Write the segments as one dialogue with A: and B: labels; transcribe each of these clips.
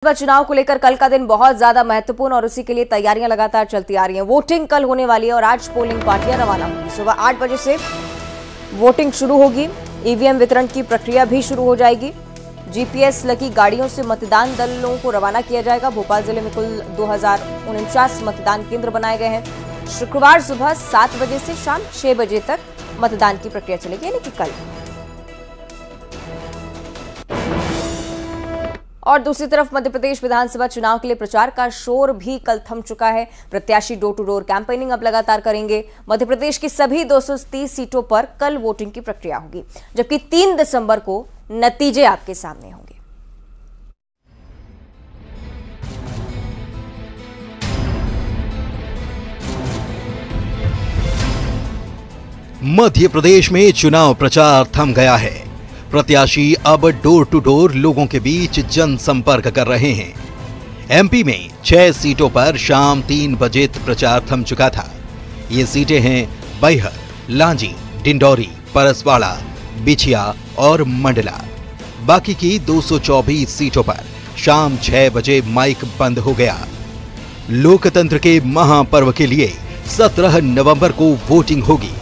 A: चुनाव को लेकर कल का दिन बहुत ज्यादा महत्वपूर्ण और उसी के लिए तैयारियां लगातार चलती आ रही हैं। वोटिंग कल होने वाली है और आज पोलिंग पार्टियां रवाना होंगी। सुबह 8 बजे से वोटिंग शुरू होगी। ईवीएम वितरण की प्रक्रिया भी शुरू हो जाएगी। जीपीएस लगी गाड़ियों से मतदान दलों को रवाना किया जाएगा। भोपाल जिले में कुल 2049 मतदान केंद्र बनाए गए हैं। शुक्रवार सुबह 7 बजे से शाम 6 बजे तक मतदान की प्रक्रिया चलेगी, यानी कि कल। और दूसरी तरफ मध्य प्रदेश विधानसभा चुनाव के लिए प्रचार का शोर भी कल थम चुका है। प्रत्याशी डोर टू डोर कैंपेनिंग अब लगातार करेंगे। मध्य प्रदेश की सभी 230 सीटों पर कल वोटिंग की प्रक्रिया होगी, जबकि 3 दिसंबर को नतीजे आपके सामने होंगे।
B: मध्य प्रदेश में चुनाव प्रचार थम गया है। प्रत्याशी अब डोर टू डोर लोगों के बीच जनसंपर्क कर रहे हैं। एमपी में 6 सीटों पर शाम 3 बजे प्रचार थम चुका था। ये सीटें हैं बैहर, लांजी, डिंडौरी, परसवाड़ा, बिछिया और मंडला। बाकी की 224 सीटों पर शाम 6 बजे माइक बंद हो गया। लोकतंत्र के महापर्व के लिए 17 नवंबर को वोटिंग होगी।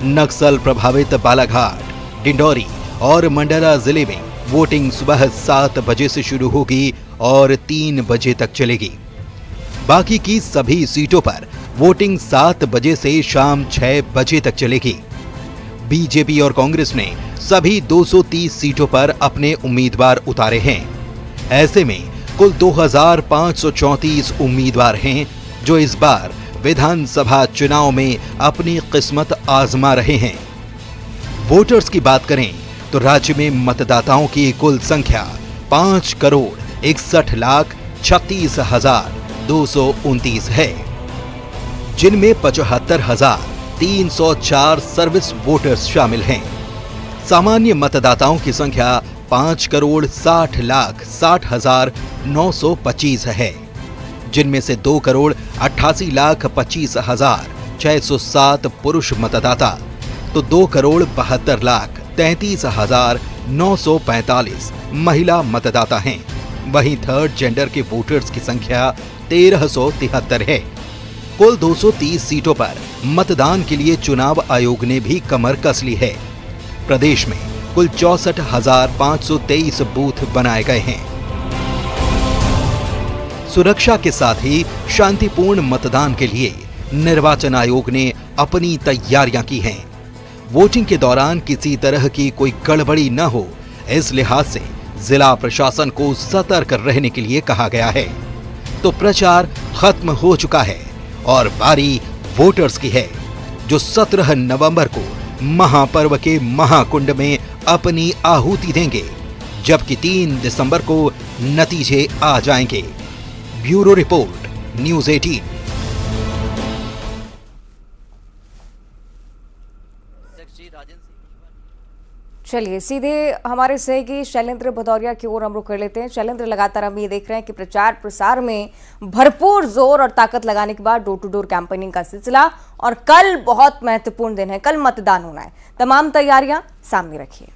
B: नक्सल प्रभावित बालाघाट, डिंडौरी और मंडला जिले में वोटिंग सुबह 7 बजे से शुरू होगी और 3 बजे तक चलेगी। बाकी की सभी सीटों पर वोटिंग 7 बजे से शाम 6 बजे तक चलेगी। बीजेपी और कांग्रेस ने सभी 230 सीटों पर अपने उम्मीदवार उतारे हैं। ऐसे में कुल 2534 उम्मीदवार हैं जो इस बार विधानसभा चुनाव में अपनी किस्मत आजमा रहे हैं। वोटर्स की बात करें तो राज्य में मतदाताओं की कुल संख्या 5,61,36,229 है, जिनमें 75,304 सर्विस वोटर्स शामिल हैं। सामान्य मतदाताओं की संख्या 5,60,60,925 है, जिनमें से 2,88,25,607 पुरुष मतदाता तो 2,72,33,945 महिला मतदाता हैं। वहीं थर्ड जेंडर के वोटर्स की संख्या 1,373 है। कुल 230 सीटों पर मतदान के लिए चुनाव आयोग ने भी कमर कस ली है। प्रदेश में कुल 64,523 बूथ बनाए गए हैं। सुरक्षा के साथ ही शांतिपूर्ण मतदान के लिए निर्वाचन आयोग ने अपनी तैयारियां की हैं। वोटिंग के दौरान किसी तरह की कोई गड़बड़ी न हो, इस लिहाज से जिला प्रशासन को सतर्क रहने के लिए कहा गया है। तो प्रचार खत्म हो चुका है और बारी वोटर्स की है, जो 17 नवंबर को महापर्व के महाकुंड में अपनी आहुति देंगे, जबकि 3 दिसंबर को नतीजे आ जाएंगे। Bureau report, news 18।
A: चलिए सीधे हमारे सहयोगी शैलेंद्र भदौरिया की ओर हम रुख कर लेते हैं। शैलेंद्र, लगातार हम ये देख रहे हैं कि प्रचार प्रसार में भरपूर जोर और ताकत लगाने के बाद डोर टू डोर कैंपेनिंग का सिलसिला, और कल बहुत महत्वपूर्ण दिन है, कल मतदान होना है। तमाम तैयारियां सामने रखिए।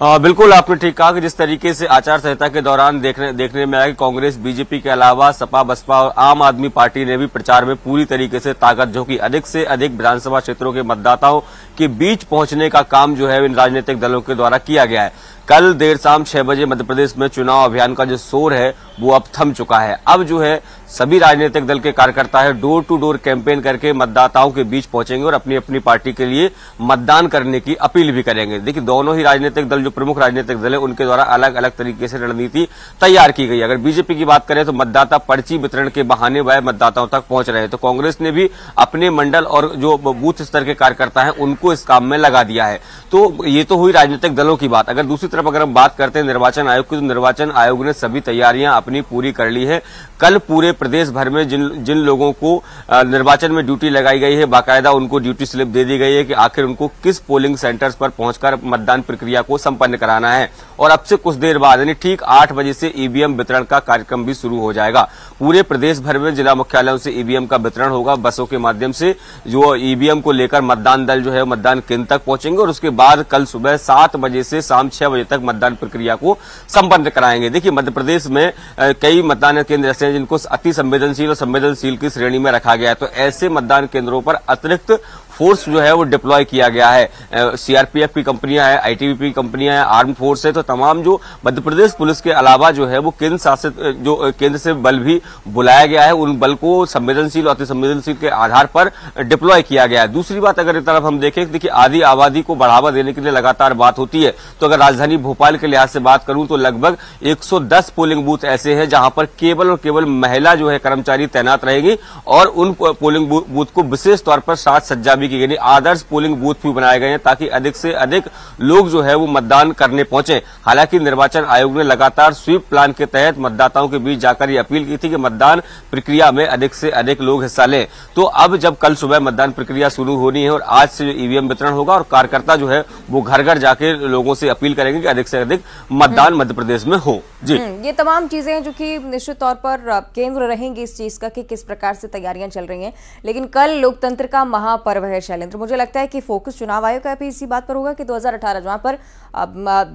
C: बिल्कुल, आपने ठीक कहा कि जिस तरीके से आचार संहिता के दौरान देखने में आया कि कांग्रेस, बीजेपी के अलावा सपा, बसपा और आम आदमी पार्टी ने भी प्रचार में पूरी तरीके से ताकत झोंकी। अधिक से अधिक विधानसभा क्षेत्रों के मतदाताओं के बीच पहुंचने का काम जो है इन राजनीतिक दलों के द्वारा किया गया है। कल देर शाम 6 बजे मध्य प्रदेश में चुनाव अभियान का जो शोर है वो अब थम चुका है। अब जो है सभी राजनीतिक दल के कार्यकर्ता है डोर टू डोर कैंपेन करके मतदाताओं के बीच पहुंचेंगे और अपनी अपनी पार्टी के लिए मतदान करने की अपील भी करेंगे। देखिए, दोनों ही राजनीतिक दल, जो प्रमुख राजनीतिक दल है, उनके द्वारा अलग अलग तरीके से रणनीति तैयार की गई। अगर बीजेपी की बात करें तो मतदाता पर्ची वितरण के बहाने वह मतदाताओं तक पहुंच रहे हैं, तो कांग्रेस ने भी अपने मंडल और जो बूथ स्तर के कार्यकर्ता है उनको इस काम में लगा दिया है। तो ये तो हुई राजनीतिक दलों की बात। अगर दूसरी तरफ अगर हम बात करते हैं निर्वाचन आयोग की, तो निर्वाचन आयोग ने सभी तैयारियां अपनी पूरी कर ली है। कल पूरे प्रदेश भर में जिन लोगों को निर्वाचन में ड्यूटी लगाई गई है, बाकायदा उनको ड्यूटी स्लिप दे दी गई है कि आखिर उनको किस पोलिंग सेंटर्स पर पहुंचकर मतदान प्रक्रिया को संपन्न कराना है। और अब से कुछ देर बाद यानी ठीक 8 बजे से ईवीएम वितरण का कार्यक्रम भी शुरू हो जाएगा। पूरे प्रदेश भर में जिला मुख्यालयों से ईवीएम का वितरण होगा। बसों के माध्यम से जो ईवीएम को लेकर मतदान दल जो है मतदान केंद्र तक पहुंचेंगे और उसके बाद कल सुबह 7 बजे से शाम 6 बजे बजे तक मतदान प्रक्रिया को संपन्न कराएंगे। देखिए, मध्य प्रदेश में कई मतदान केंद्र ऐसे हैं जिनको अति संवेदनशील और संवेदनशील की श्रेणी में रखा गया है, तो ऐसे मतदान केंद्रों पर अतिरिक्त फोर्स जो है वो डिप्लॉय किया गया है। सीआरपीएफ की कंपनियां हैं, आईटीबीपी की कंपनियां हैं, आर्म फोर्स है, तो तमाम जो मध्य प्रदेश पुलिस के अलावा जो है वो केंद्र शासित जो केंद्र से बल भी बुलाया गया है, उन बल को संवेदनशील और अति संवेदनशील के आधार पर डिप्लॉय किया गया है। दूसरी बात, अगर इस तरफ हम देखें, देखिए आधी आबादी को बढ़ावा देने के लिए लगातार बात होती है, तो अगर राजधानी भोपाल के लिहाज से बात करूं तो लगभग 110 पोलिंग बूथ ऐसे हैं जहां पर केवल और केवल महिला जो है कर्मचारी तैनात रहेगी और उन पोलिंग बूथ को विशेष तौर पर साज सज्जा की गई, आदर्श पोलिंग बूथ भी बनाए गए हैं ताकि अधिक से अधिक लोग जो है वो मतदान करने पहुंचे। हालांकि निर्वाचन आयोग ने लगातार स्वीप प्लान के तहत मतदाताओं के बीच जाकर ये अपील की थी कि मतदान प्रक्रिया में अधिक से अधिक लोग हिस्सा लें। तो अब जब कल सुबह मतदान प्रक्रिया शुरू होनी है और आज से ईवीएम वितरण होगा और कार्यकर्ता जो है वो घर घर जाके लोगों से अपील करेंगे कि अधिक से अधिक मतदान मध्य प्रदेश में हो। जी,
A: ये तमाम चीजें जो कि निश्चित तौर पर केंद्र रहेंगी इस चीज का कि किस प्रकार से तैयारियां चल रही हैं, लेकिन कल लोकतंत्र का महापर्व है शैलेंद्र। मुझे लगता है कि फोकस चुनाव आयोग का भी इसी बात पर होगा कि 2018 जहां पर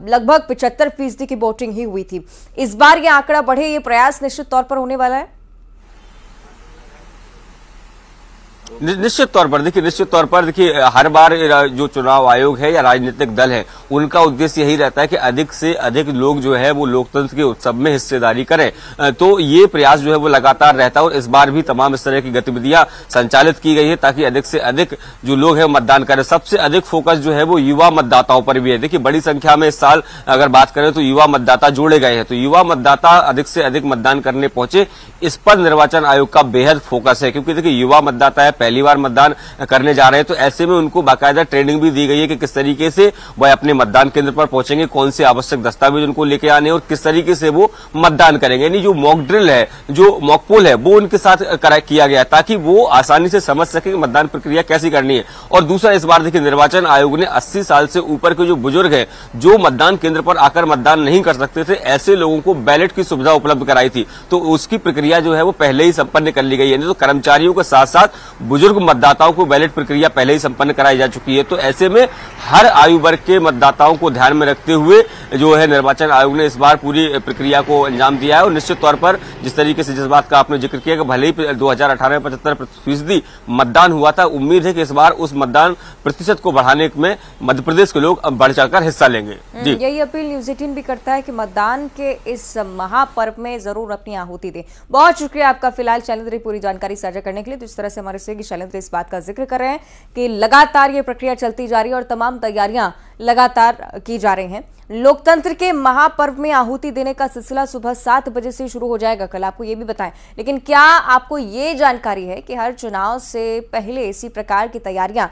A: लगभग 75% की वोटिंग ही हुई थी, इस बार ये आंकड़ा बढ़े, ये प्रयास निश्चित तौर पर होने वाला है।
C: निश्चित तौर पर देखिए हर बार जो चुनाव आयोग है या राजनीतिक दल है उनका उद्देश्य यही रहता है कि अधिक से अधिक लोग जो है वो लोकतंत्र के उत्सव में हिस्सेदारी करें, तो ये प्रयास जो है वो लगातार रहता है और इस बार भी तमाम इस तरह की गतिविधियां संचालित की गई है ताकि अधिक से अधिक जो लोग हैं मतदान करें। सबसे अधिक फोकस जो है वो युवा मतदाताओं पर भी है। देखिए, बड़ी संख्या में इस साल अगर बात करें तो युवा मतदाता जोड़े गए हैं, तो युवा मतदाता अधिक से अधिक मतदान करने पहुंचे, इस पर निर्वाचन आयोग का बेहद फोकस है। क्योंकि देखिए युवा मतदाता है, पहली बार मतदान करने जा रहे हैं, तो ऐसे में उनको बाकायदा ट्रेनिंग भी दी गई है कि किस तरीके से वह अपने मतदान केंद्र पर पहुंचेंगे, कौन से आवश्यक दस्तावेज उनको लेके आने और किस तरीके से वो मतदान करेंगे। यानी जो मॉक ड्रिल है, जो मॉक पोल है, वो उनके साथ किया गया ताकि वो आसानी से समझ सके कि मतदान प्रक्रिया कैसी करनी है। और दूसरा, इस बार देखिए निर्वाचन आयोग ने 80 साल से ऊपर के जो बुजुर्ग हैं जो मतदान केंद्र पर आकर मतदान नहीं कर सकते थे, ऐसे लोगों को बैलेट की सुविधा उपलब्ध कराई थी, तो उसकी प्रक्रिया जो है वो पहले ही संपन्न कर ली गई है। तो कर्मचारियों के साथ साथ बुजुर्ग मतदाताओं को बैलेट प्रक्रिया पहले ही संपन्न कराई जा चुकी है। तो ऐसे में हर आयु वर्ग के मतदाताओं को ध्यान में रखते हुए जो है निर्वाचन आयोग ने इस बार पूरी प्रक्रिया को अंजाम दिया है। और निश्चित तौर पर जिस तरीके से जिस बात का आपने जिक्र किया कि भले ही 2018 में 75% मतदान हुआ था, उम्मीद है कि इस बार उस मतदान प्रतिशत को बढ़ाने में मध्य प्रदेश के लोग बढ़ चढ़कर हिस्सा लेंगे। जी,
A: यही अपील न्यूज 18 भी करता है कि मतदान के इस महापर्व में जरूर अपनी आहुति दें। बहुत शुक्रिया आपका फिलहाल शैलेंद्र पूरी जानकारी साझा करने के लिए। तो इस तरह से हमारे सहयोगी शैलेंद्र इस बात का जिक्र कर रहे हैं कि लगातार ये प्रक्रिया चलती जा रही है और तमाम तैयारियां लगातार की जा रही हैं। लोकतंत्र के महापर्व में आहुति देने का सिलसिला सुबह 7 बजे से शुरू हो जाएगा, कल आपको ये भी बताएं। लेकिन क्या आपको ये जानकारी है कि हर चुनाव से पहले इसी प्रकार की तैयारियां